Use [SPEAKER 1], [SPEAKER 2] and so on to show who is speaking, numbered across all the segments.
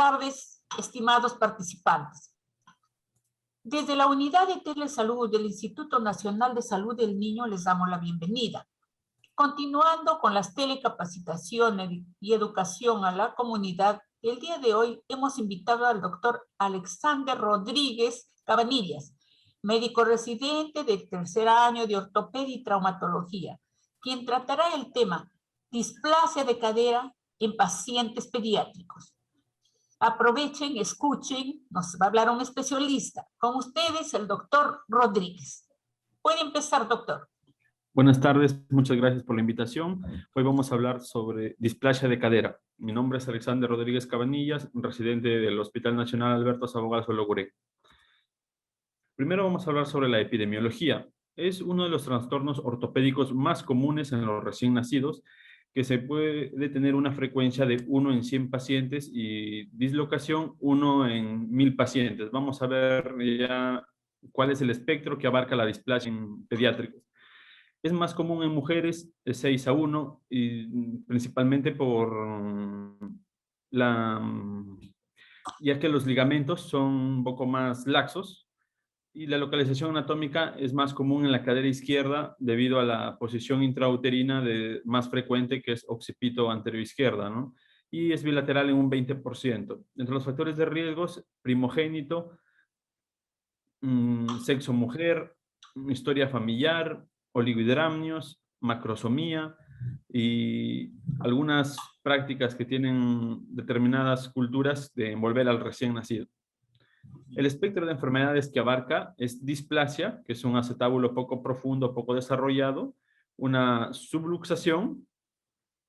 [SPEAKER 1] tardes, estimados participantes. Desde la Unidad de Telesalud del Instituto Nacional de Salud del Niño les damos la bienvenida. Continuando con las telecapacitaciones y educación a la comunidad, el día de hoy hemos invitado al doctor Alexander Rodríguez Cabanillas, médico residente del tercer año de ortopedia y traumatología, quien tratará el tema displasia de cadera en pacientes pediátricos. Aprovechen, escuchen, nos va a hablar un especialista. Con ustedes, el doctor Rodríguez. Puede empezar, doctor.
[SPEAKER 2] Buenas tardes, muchas gracias por la invitación. Hoy vamos a hablar sobre displasia de cadera. Mi nombre es Alexander Rodríguez Cabanillas, residente del Hospital Nacional Alberto Sabogal Sologuré. Primero vamos a hablar sobre la epidemiología. Es uno de los trastornos ortopédicos más comunes en los recién nacidos, que se puede tener una frecuencia de 1 en 100 pacientes y dislocación 1 en 1000 pacientes. Vamos a ver ya cuál es el espectro que abarca la displasia en pediátricos. Es más común en mujeres, de 6-1, y principalmente ya que los ligamentos son un poco más laxos, y la localización anatómica es más común en la cadera izquierda debido a la posición intrauterina más frecuente, que es occipito anterior izquierda, ¿no? Y es bilateral en un 20%. Entre los factores de riesgos, primogénito, sexo mujer, historia familiar, oligohidramnios, macrosomía y algunas prácticas que tienen determinadas culturas de envolver al recién nacido. El espectro de enfermedades que abarca es displasia, que es un acetábulo poco profundo, poco desarrollado, una subluxación,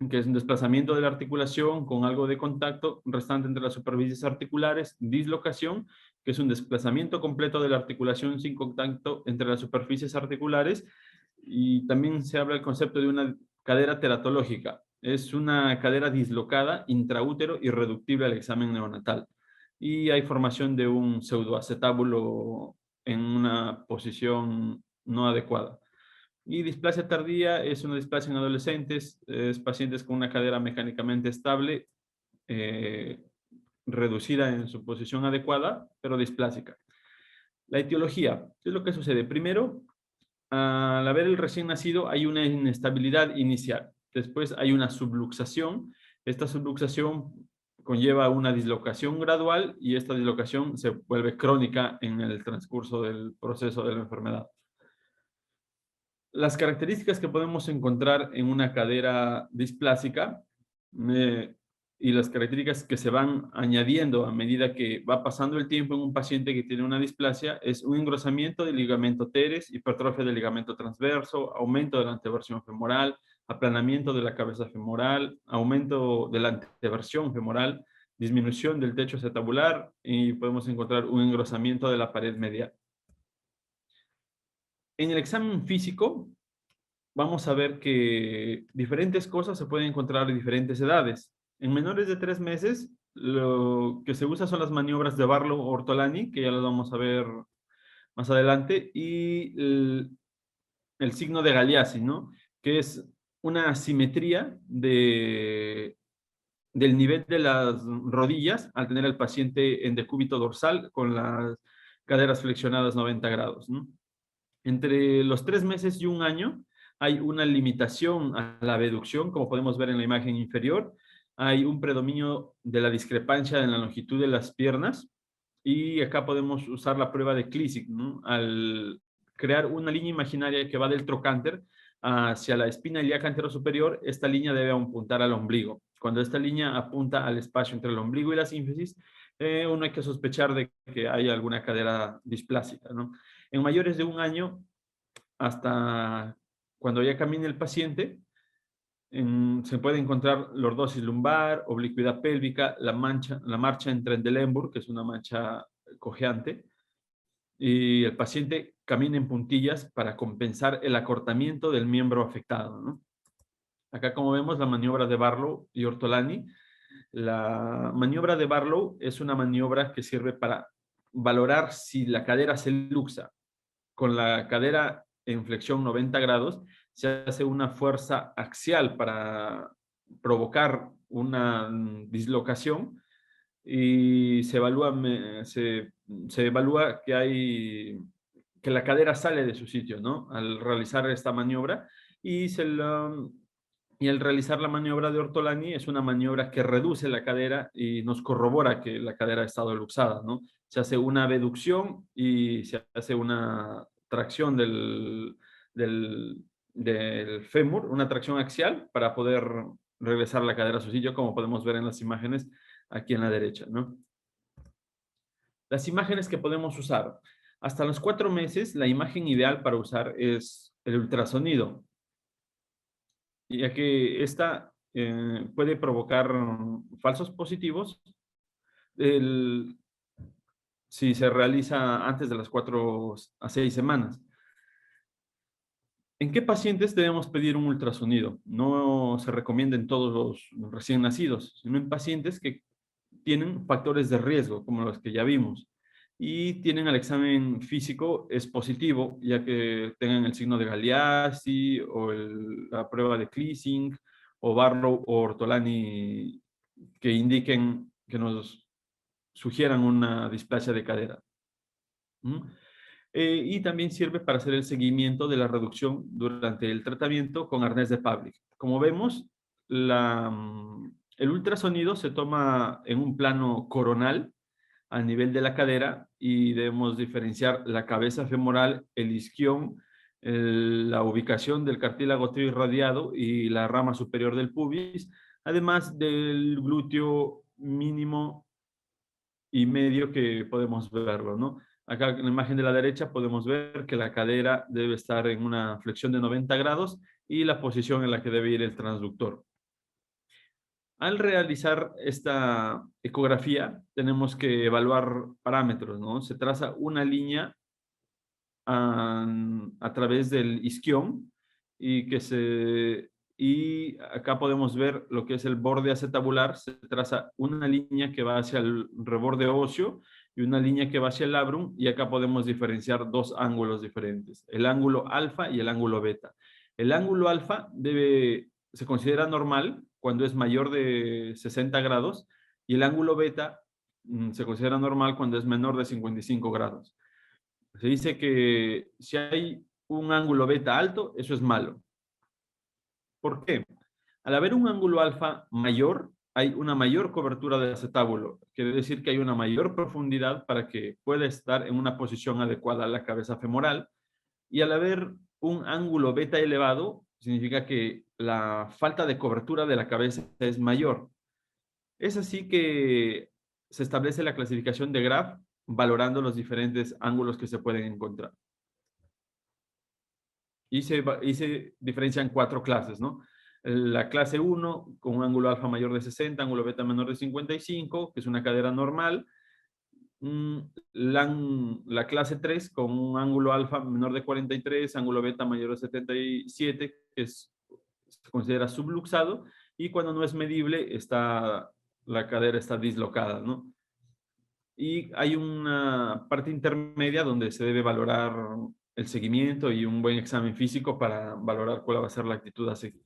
[SPEAKER 2] que es un desplazamiento de la articulación con algo de contacto restante entre las superficies articulares, dislocación, que es un desplazamiento completo de la articulación sin contacto entre las superficies articulares, y también se habla del concepto de una cadera teratológica. Es una cadera dislocada, intraútero, irreductible al examen neonatal. Y hay formación de un pseudoacetábulo en una posición no adecuada. Y displasia tardía es una displasia en adolescentes, es pacientes con una cadera mecánicamente estable, reducida en su posición adecuada, pero displásica. La etiología, ¿qué es lo que sucede? Primero, al haber el recién nacido hay una inestabilidad inicial. Después hay una subluxación. Esta subluxación conlleva una dislocación gradual y esta dislocación se vuelve crónica en el transcurso del proceso de la enfermedad. Las características que podemos encontrar en una cadera displásica y las características que se van añadiendo a medida que va pasando el tiempo en un paciente que tiene una displasia es un engrosamiento del ligamento teres, hipertrofia del ligamento transverso, aumento de la anteversión femoral, aplanamiento de la cabeza femoral, aumento de la anteversión femoral, disminución del techo acetabular y podemos encontrar un engrosamiento de la pared medial. En el examen físico vamos a ver que diferentes cosas se pueden encontrar en diferentes edades. En menores de 3 meses, lo que se usa son las maniobras de Barlow o Ortolani, que ya las vamos a ver más adelante, y el signo de Galeazzi, ¿no? Que es una asimetría del nivel de las rodillas al tener al paciente en decúbito dorsal con las caderas flexionadas 90 grados, ¿no? Entre los 3 meses y 1 año hay una limitación a la abducción, como podemos ver en la imagen inferior. Hay un predominio de la discrepancia en la longitud de las piernas y acá podemos usar la prueba de Klisyk, ¿no? Al crear una línea imaginaria que va del trocánter hacia la espina ilíaca anterosuperior, esta línea debe apuntar al ombligo. Cuando esta línea apunta al espacio entre el ombligo y la sínfisis, uno hay que sospechar de que hay alguna cadera displásica, ¿no? En mayores de 1 año, hasta cuando ya camine el paciente, se puede encontrar lordosis lumbar, oblicuidad pélvica, la marcha en Trendelenburg, que es una mancha cojeante, y el paciente camina en puntillas para compensar el acortamiento del miembro afectado, ¿no? Acá, como vemos, la maniobra de Barlow y Ortolani. La maniobra de Barlow es una maniobra que sirve para valorar si la cadera se luxa. Con la cadera en flexión 90 grados, se hace una fuerza axial para provocar una dislocación y se evalúa, se evalúa que la cadera sale de su sitio, ¿no? Al realizar esta maniobra y y al realizar la maniobra de Ortolani es una maniobra que reduce la cadera y nos corrobora que la cadera ha estado luxada, ¿no? Se hace una abducción y se hace una tracción del fémur, una tracción axial para poder regresar la cadera a su sitio, como podemos ver en las imágenes aquí en la derecha, ¿no? Las imágenes que podemos usar. Hasta los 4 meses, la imagen ideal para usar es el ultrasonido, ya que esta puede provocar falsos positivos si se realiza antes de las 4 a 6 semanas. ¿En qué pacientes debemos pedir un ultrasonido? No se recomienda en todos los recién nacidos, sino en pacientes que tienen factores de riesgo, como los que ya vimos, y tienen el examen físico es positivo, ya que tengan el signo de Galeazzi o la prueba de Cleasing o Barlow o Ortolani que indiquen, que nos sugieran una displasia de cadera. ¿Mm? Y también sirve para hacer el seguimiento de la reducción durante el tratamiento con arnés de Pavlik. Como vemos, el ultrasonido se toma en un plano coronal a nivel de la cadera y debemos diferenciar la cabeza femoral, el isquión, la ubicación del cartílago trirradiado y la rama superior del pubis, además del glúteo mínimo y medio que podemos verlo, ¿no? Acá en la imagen de la derecha podemos ver que la cadera debe estar en una flexión de 90 grados y la posición en la que debe ir el transductor. Al realizar esta ecografía, tenemos que evaluar parámetros, ¿no? Se traza una línea a través del isquión y acá podemos ver lo que es el borde acetabular. Se traza una línea que va hacia el reborde óseo y una línea que va hacia el labrum, y acá podemos diferenciar dos ángulos diferentes, el ángulo alfa y el ángulo beta. El ángulo alfa se considera normal cuando es mayor de 60 grados y el ángulo beta se considera normal cuando es menor de 55 grados. Se dice que si hay un ángulo beta alto, eso es malo. ¿Por qué? Al haber un ángulo alfa mayor, hay una mayor cobertura del acetábulo. Quiere decir que hay una mayor profundidad para que pueda estar en una posición adecuada a la cabeza femoral. Y al haber un ángulo beta elevado, significa que la falta de cobertura de la cabeza es mayor. Es así que se establece la clasificación de Graf valorando los diferentes ángulos que se pueden encontrar. Y se diferencian 4 clases, ¿no? La clase 1 con un ángulo alfa mayor de 60, ángulo beta menor de 55, que es una cadera normal. La clase 3 con un ángulo alfa menor de 43, ángulo beta mayor de 77, que se considera subluxado, y cuando no es medible, la cadera está dislocada, ¿no? Y hay una parte intermedia donde se debe valorar el seguimiento y un buen examen físico para valorar cuál va a ser la actitud a seguir.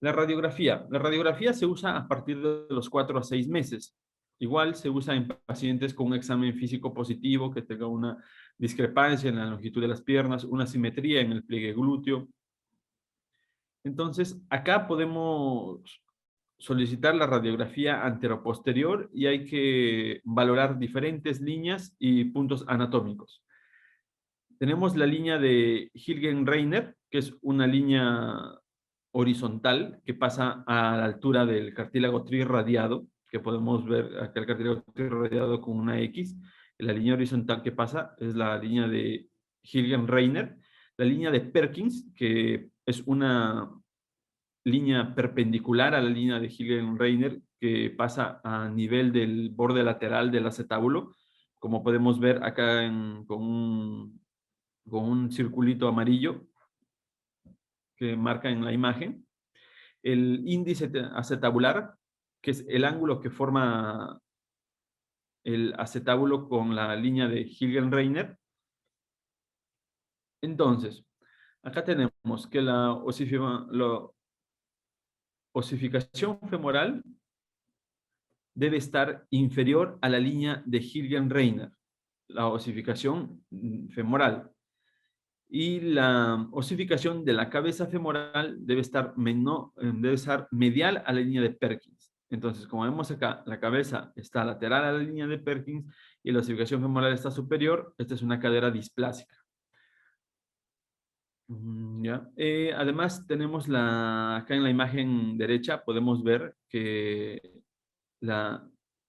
[SPEAKER 2] La radiografía. La radiografía se usa a partir de los 4 a 6 meses. Igual se usa en pacientes con un examen físico positivo que tenga una discrepancia en la longitud de las piernas, una simetría en el pliegue glúteo. Entonces, acá podemos solicitar la radiografía anteroposterior y hay que valorar diferentes líneas y puntos anatómicos. Tenemos la línea de Hilgen-Reiner, que es una línea horizontal que pasa a la altura del cartílago trirradiado, que podemos ver acá el cartílago trirradiado con una X. La línea horizontal que pasa es la línea de Hilgen-Reiner. La línea de Perkins, que es una línea perpendicular a la línea de Hilgen-Reiner que pasa a nivel del borde lateral del acetábulo, como podemos ver acá con un circulito amarillo que marca en la imagen. El índice acetabular, que es el ángulo que forma el acetábulo con la línea de Hilgen-Reiner. Entonces, acá tenemos que la osificación femoral debe estar inferior a la línea de Hilgen-Reiner, la osificación femoral. Y la osificación de la cabeza femoral debe estar medial a la línea de Perkins. Entonces, como vemos acá, la cabeza está lateral a la línea de Perkins y la osificación femoral está superior. Esta es una cadera displásica. ¿Ya? Además, tenemos acá en la imagen derecha, podemos ver que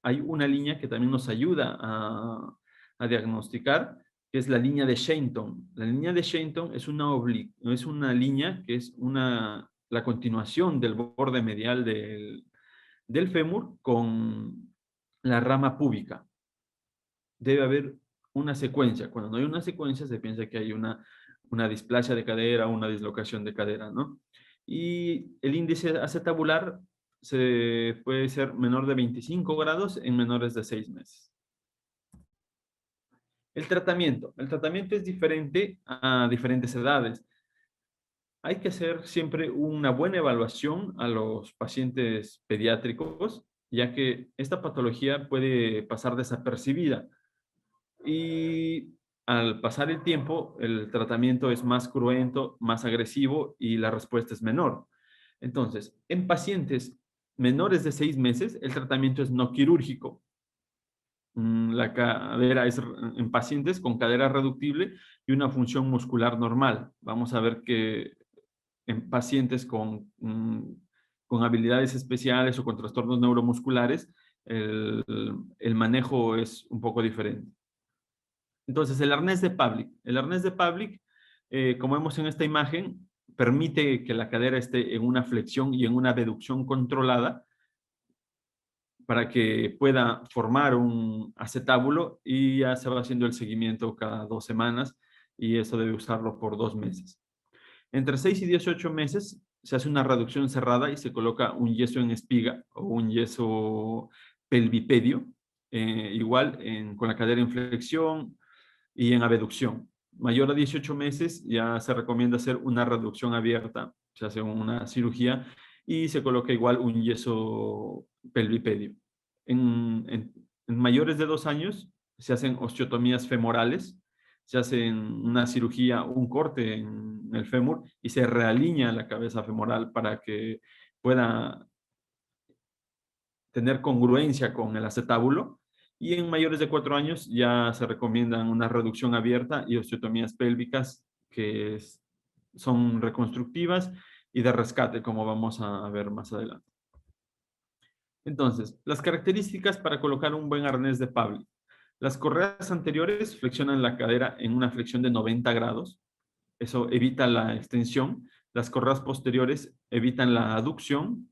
[SPEAKER 2] hay una línea que también nos ayuda a diagnosticar, que es la línea de Shenton. La línea de Shenton es una línea que es la continuación del borde medial del fémur con la rama púbica. Debe haber una secuencia. Cuando no hay una secuencia, se piensa que hay una displasia de cadera, una dislocación de cadera, ¿no? Y el índice acetabular puede ser menor de 25 grados en menores de 6 meses. El tratamiento es diferente a diferentes edades. Hay que hacer siempre una buena evaluación a los pacientes pediátricos, ya que esta patología puede pasar desapercibida. Y al pasar el tiempo, el tratamiento es más cruento, más agresivo y la respuesta es menor. Entonces, en pacientes menores de 6 meses, el tratamiento es no quirúrgico. La cadera es en pacientes con cadera reductible y una función muscular normal. Vamos a ver que en pacientes con habilidades especiales o con trastornos neuromusculares, el manejo es un poco diferente. Entonces, el arnés de Pavlik. El arnés de Pavlik, como vemos en esta imagen, permite que la cadera esté en una flexión y en una abducción controlada para que pueda formar un acetábulo y ya se va haciendo el seguimiento cada 2 semanas y eso debe usarlo por 2 meses. Entre 6 y 18 meses se hace una reducción cerrada y se coloca un yeso en espiga o un yeso pelvipedio, igual con la cadera en flexión y en abducción. Mayor a 18 meses ya se recomienda hacer una reducción abierta, se hace una cirugía y se coloca igual un yeso pelvipedio. En mayores de 2 años se hacen osteotomías femorales, se hace una cirugía, un corte en el fémur y se realinea la cabeza femoral para que pueda tener congruencia con el acetábulo. Y en mayores de 4 años ya se recomiendan una reducción abierta y osteotomías pélvicas que son reconstructivas y de rescate, como vamos a ver más adelante. Entonces, las características para colocar un buen arnés de Pavlik. Las correas anteriores flexionan la cadera en una flexión de 90 grados. Eso evita la extensión. Las correas posteriores evitan la aducción.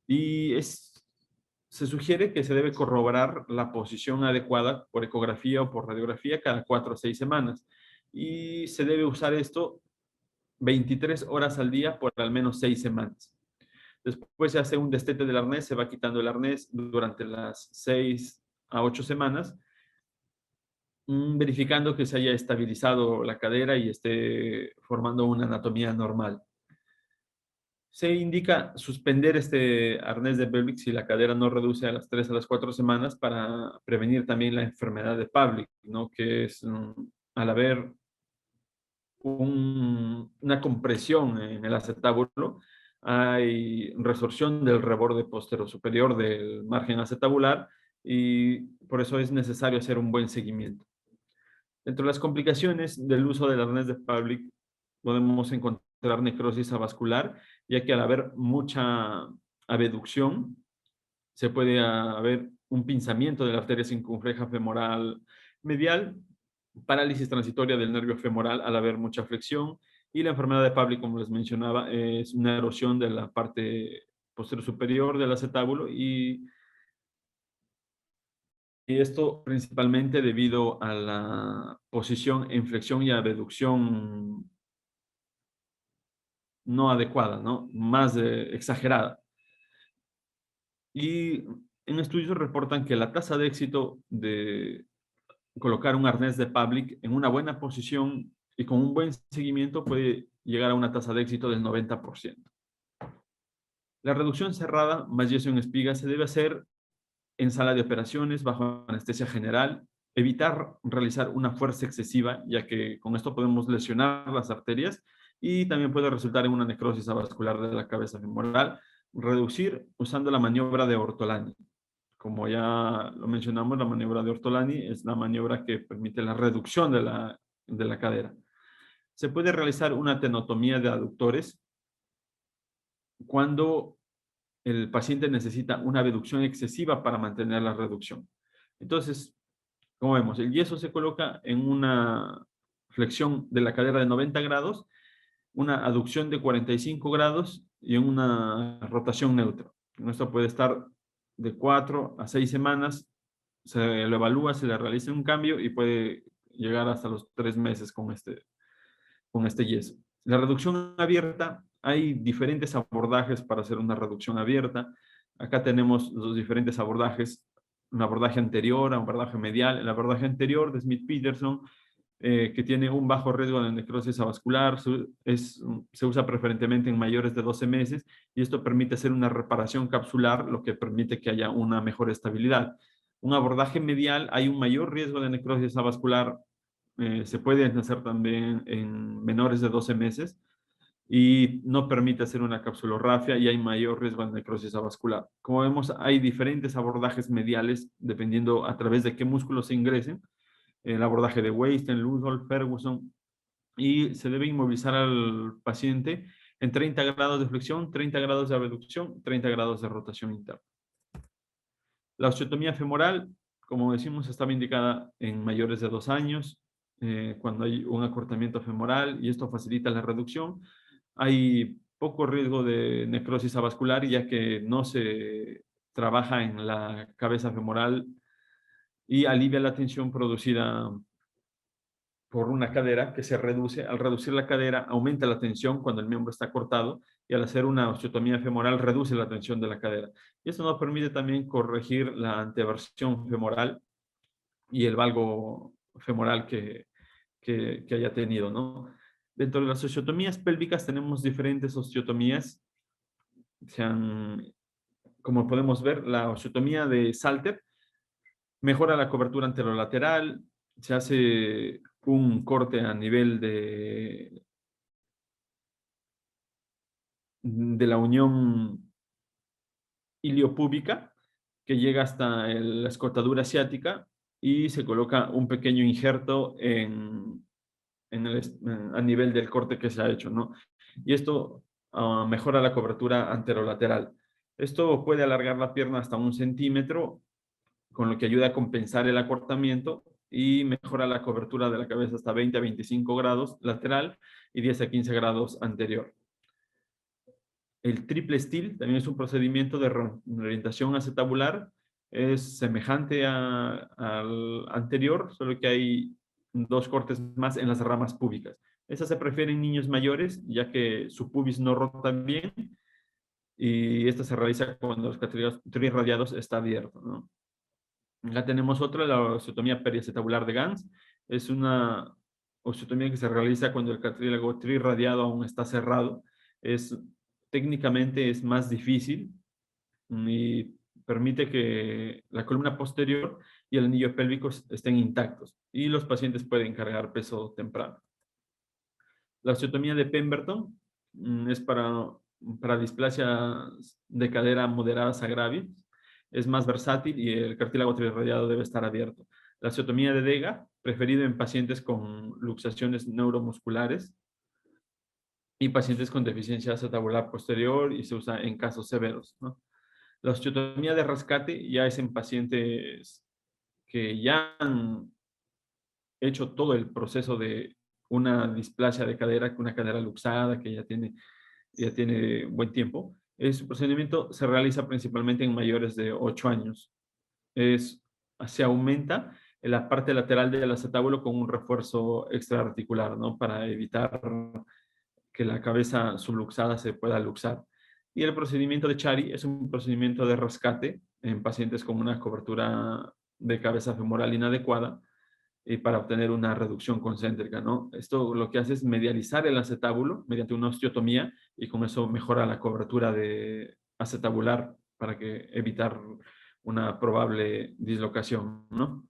[SPEAKER 2] Y se sugiere que se debe corroborar la posición adecuada por ecografía o por radiografía cada 4 o 6 semanas. Y se debe usar esto 23 horas al día por al menos 6 semanas. Después se hace un destete del arnés, se va quitando el arnés durante las 6 a 8 semanas, verificando que se haya estabilizado la cadera y esté formando una anatomía normal. Se indica suspender este arnés de Pavlik si la cadera no reduce a las 3 a las 4 semanas para prevenir también la enfermedad de Pavlik, ¿no? Que es al haber una compresión en el acetábulo, hay resorción del reborde posterior superior del margen acetabular y por eso es necesario hacer un buen seguimiento. Dentro de las complicaciones del uso del arnés de Pavlik podemos encontrar necrosis avascular, ya que al haber mucha abducción se puede haber un pinzamiento de la arteria circunfleja femoral medial, parálisis transitoria del nervio femoral al haber mucha flexión y la enfermedad de Pavlik, como les mencionaba, es una erosión de la parte posterior superior del acetábulo y esto principalmente debido a la posición en flexión y abducción no adecuada, ¿no? Más exagerada. Y en estudios reportan que la tasa de éxito de colocar un arnés de Pavlik en una buena posición y con un buen seguimiento puede llegar a una tasa de éxito del 90%. La reducción cerrada más yeso en espiga se debe hacer en sala de operaciones, bajo anestesia general, evitar realizar una fuerza excesiva, ya que con esto podemos lesionar las arterias y también puede resultar en una necrosis avascular de la cabeza femoral. Reducir usando la maniobra de Ortolani. Como ya lo mencionamos, la maniobra de Ortolani es la maniobra que permite la reducción de la cadera. Se puede realizar una tenotomía de aductores cuando el paciente necesita una reducción excesiva para mantener la reducción. Entonces, como vemos, el yeso se coloca en una flexión de la cadera de 90 grados, una aducción de 45 grados y en una rotación neutra. Esto puede estar de 4 a 6 semanas, se lo evalúa, se le realiza un cambio y puede llegar hasta los 3 meses con este yeso. La reducción abierta, hay diferentes abordajes para hacer una reducción abierta. Acá tenemos los diferentes abordajes, un abordaje anterior, un abordaje medial. El abordaje anterior de Smith-Peterson, que tiene un bajo riesgo de necrosis avascular, se usa preferentemente en mayores de 12 meses y esto permite hacer una reparación capsular, lo que permite que haya una mejor estabilidad. Un abordaje medial, hay un mayor riesgo de necrosis avascular, se puede hacer también en menores de 12 meses y no permite hacer una capsulorrafia y hay mayor riesgo de necrosis avascular. Como vemos, hay diferentes abordajes mediales dependiendo a través de qué músculos se ingresen. El abordaje de Weisten, Ludolf, Ferguson, y se debe inmovilizar al paciente en 30 grados de flexión, 30 grados de abducción, 30 grados de rotación interna. La osteotomía femoral, como decimos, estaba indicada en mayores de 2 años, cuando hay un acortamiento femoral y esto facilita la reducción. Hay poco riesgo de necrosis avascular ya que no se trabaja en la cabeza femoral y alivia la tensión producida por una cadera que se reduce. Al reducir la cadera, aumenta la tensión cuando el miembro está cortado y al hacer una osteotomía femoral reduce la tensión de la cadera. Y esto nos permite también corregir la anteversión femoral y el valgo femoral que haya tenido, ¿no? Dentro de las osteotomías pélvicas tenemos diferentes osteotomías. Como podemos ver, la osteotomía de Salter mejora la cobertura anterolateral, se hace un corte a nivel de la unión iliopúbica que llega hasta la escotadura asiática y se coloca un pequeño injerto a nivel del corte que se ha hecho, ¿no? Y esto mejora la cobertura anterolateral. Esto puede alargar la pierna hasta 1 centímetro, con lo que ayuda a compensar el acortamiento y mejora la cobertura de la cabeza hasta 20 a 25 grados lateral y 10 a 15 grados anterior. El triple steel también es un procedimiento de reorientación acetabular. Es semejante al anterior, solo que hay 2 cortes más en las ramas púbicas. Esas se prefieren en niños mayores, ya que su pubis no rota bien y esta se realiza cuando los cartílagos trirradiados está abierto, ¿no? Acá tenemos otra, la osteotomía periacetabular de Gans. Es una osteotomía que se realiza cuando el cartílago trirradiado aún está cerrado. Técnicamente es más difícil y permite que la columna posterior y el anillo pélvico estén intactos y los pacientes pueden cargar peso temprano. La osteotomía de Pemberton es para displasias de cadera moderadas a graves. Es más versátil y el cartílago trirradiado debe estar abierto. La osteotomía de Dega, preferido en pacientes con luxaciones neuromusculares y pacientes con deficiencia acetabular posterior y se usa en casos severos, ¿no? La osteotomía de rescate ya es en pacientes que ya han hecho todo el proceso de una displasia de cadera, una cadera luxada que ya tiene buen tiempo. Este procedimiento se realiza principalmente en mayores de 8 años. Se aumenta en la parte lateral del acetábulo con un refuerzo extraarticular, ¿no? Para evitar que la cabeza subluxada se pueda luxar. Y el procedimiento de Chari es un procedimiento de rescate en pacientes con una cobertura de cabeza femoral inadecuada y para obtener una reducción concéntrica, ¿no? Esto lo que hace es medializar el acetábulo mediante una osteotomía y con eso mejora la cobertura de acetabular para evitar una probable dislocación, ¿no?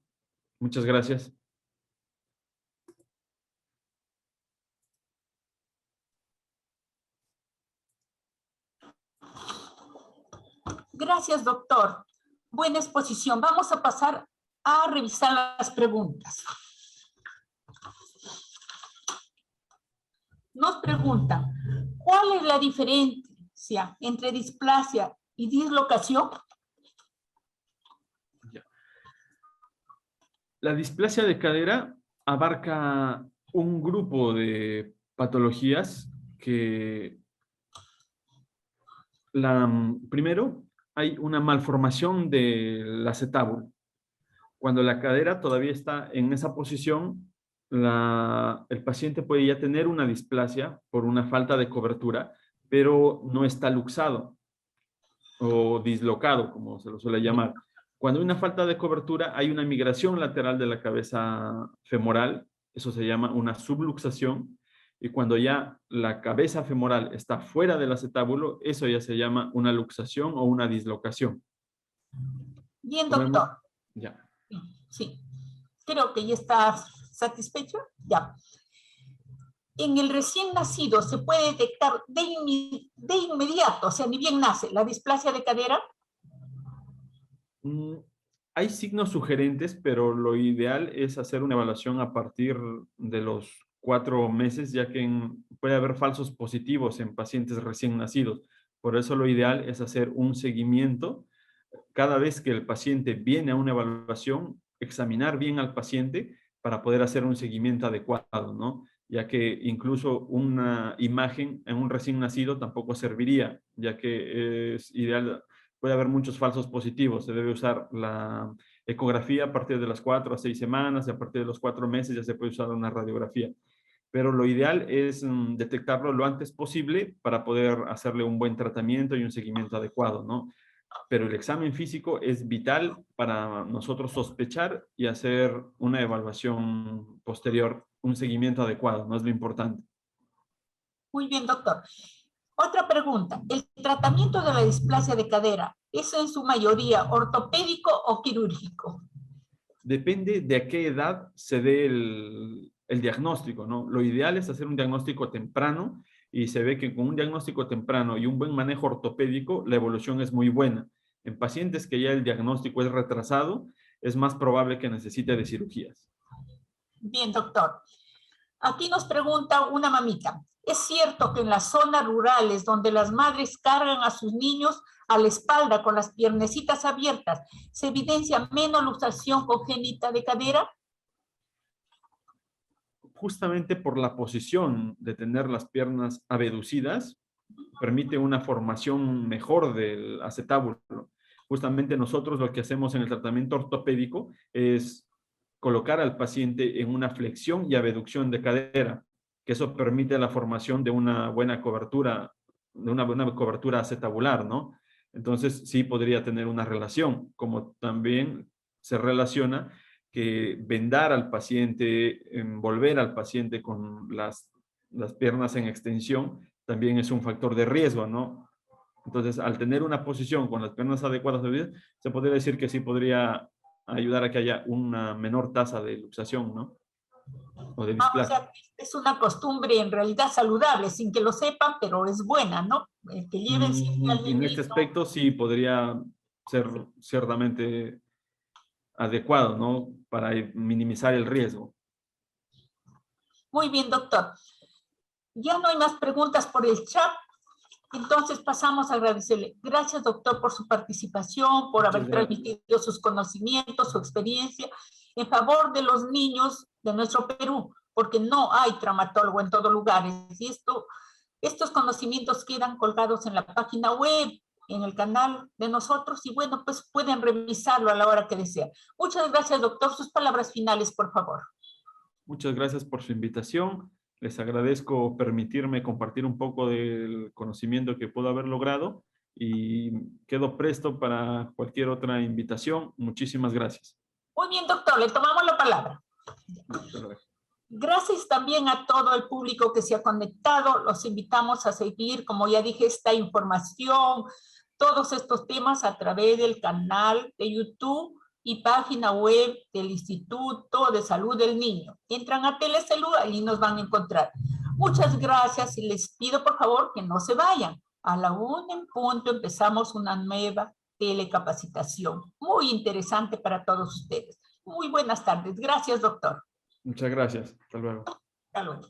[SPEAKER 2] Muchas gracias.
[SPEAKER 1] Gracias, doctor. Buena exposición. Vamos a pasar a revisar las preguntas. Nos pregunta, ¿cuál es la diferencia entre displasia y dislocación?
[SPEAKER 2] La displasia de cadera abarca un grupo de patologías que primero hay una malformación del acetábulo. Cuando la cadera todavía está en esa posición, el paciente puede ya tener una displasia por una falta de cobertura, pero no está luxado o dislocado, como se lo suele llamar. Cuando hay una falta de cobertura, hay una migración lateral de la cabeza femoral, eso se llama una subluxación, y cuando ya la cabeza femoral está fuera del acetábulo, eso ya se llama una luxación o una dislocación.
[SPEAKER 1] Bien, doctor.
[SPEAKER 2] Ya.
[SPEAKER 1] Sí, creo que ya está satisfecho. Ya. En el recién nacido se puede detectar de inmediato, o sea, ni bien nace, la displasia de cadera.
[SPEAKER 2] Hay signos sugerentes, pero lo ideal es hacer una evaluación a partir de los 4 meses, ya que puede haber falsos positivos en pacientes recién nacidos. Por eso lo ideal es hacer un seguimiento. Cada vez que el paciente viene a una evaluación, examinar bien al paciente para poder hacer un seguimiento adecuado, ¿no? Ya que incluso una imagen en un recién nacido tampoco serviría, ya que es ideal. Puede haber muchos falsos positivos. Se debe usar la ecografía a partir de las 4 a 6 semanas y a partir de los 4 meses ya se puede usar una radiografía. Pero lo ideal es detectarlo lo antes posible para poder hacerle un buen tratamiento y un seguimiento adecuado, ¿no? Pero el examen físico es vital para nosotros sospechar y hacer una evaluación posterior, un seguimiento adecuado, no es lo importante.
[SPEAKER 1] Muy bien, doctor. Otra pregunta, ¿el tratamiento de la displasia de cadera es en su mayoría ortopédico o quirúrgico?
[SPEAKER 2] Depende de a qué edad se dé el diagnóstico, ¿no? Lo ideal es hacer un diagnóstico temprano y se ve que con un diagnóstico temprano y un buen manejo ortopédico, la evolución es muy buena. En pacientes que ya el diagnóstico es retrasado, es más probable que necesite de cirugías.
[SPEAKER 1] Bien, doctor. Aquí nos pregunta una mamita. ¿Es cierto que en las zonas rurales donde las madres cargan a sus niños a la espalda con las piernecitas abiertas, se evidencia menos luxación congénita de cadera?
[SPEAKER 2] Justamente por la posición de tener las piernas abducidas, permite una formación mejor del acetábulo. Justamente nosotros lo que hacemos en el tratamiento ortopédico es colocar al paciente en una flexión y abducción de cadera, que eso permite la formación de una buena cobertura, de una buena cobertura acetabular, ¿no? Entonces sí podría tener una relación, como también se relaciona que vendar al paciente, envolver al paciente con las piernas en extensión, también es un factor de riesgo, ¿no? Entonces, al tener una posición con las piernas adecuadas, se podría decir que sí podría ayudar a que haya una menor tasa de luxación, ¿no? O de
[SPEAKER 1] O
[SPEAKER 2] displasia.
[SPEAKER 1] sea, es una costumbre en realidad saludable, sin que lo sepan, pero es buena, ¿no? Que lleven siempre al
[SPEAKER 2] En este
[SPEAKER 1] niñito.
[SPEAKER 2] aspecto sí podría ser ciertamente adecuado, ¿no? Para minimizar el riesgo.
[SPEAKER 1] Muy bien, doctor. Ya no hay más preguntas por el chat. Entonces pasamos a agradecerle. Gracias, doctor, por su participación, por haber transmitido sus conocimientos, su experiencia en favor de los niños de nuestro Perú, porque no hay traumatólogo en todos lugares. Y estos conocimientos quedan colgados en la página web, en el canal de nosotros, y bueno, pues pueden revisarlo a la hora que deseen. Muchas gracias, doctor. Sus palabras finales, por favor.
[SPEAKER 2] Muchas gracias por su invitación. Les agradezco permitirme compartir un poco del conocimiento que puedo haber logrado y quedo presto para cualquier otra invitación. Muchísimas gracias.
[SPEAKER 1] Muy bien, doctor, le tomamos la palabra. Gracias también a todo el público que se ha conectado. Los invitamos a seguir, como ya dije, esta información, todos estos temas a través del canal de YouTube y página web del Instituto de Salud del Niño. Entran a Telesalud, allí nos van a encontrar. Muchas gracias y les pido por favor que no se vayan. A la 1 en punto empezamos una nueva telecapacitación. Muy interesante para todos ustedes. Muy buenas tardes. Gracias, doctor.
[SPEAKER 2] Muchas gracias. Hasta luego.
[SPEAKER 1] Hasta luego.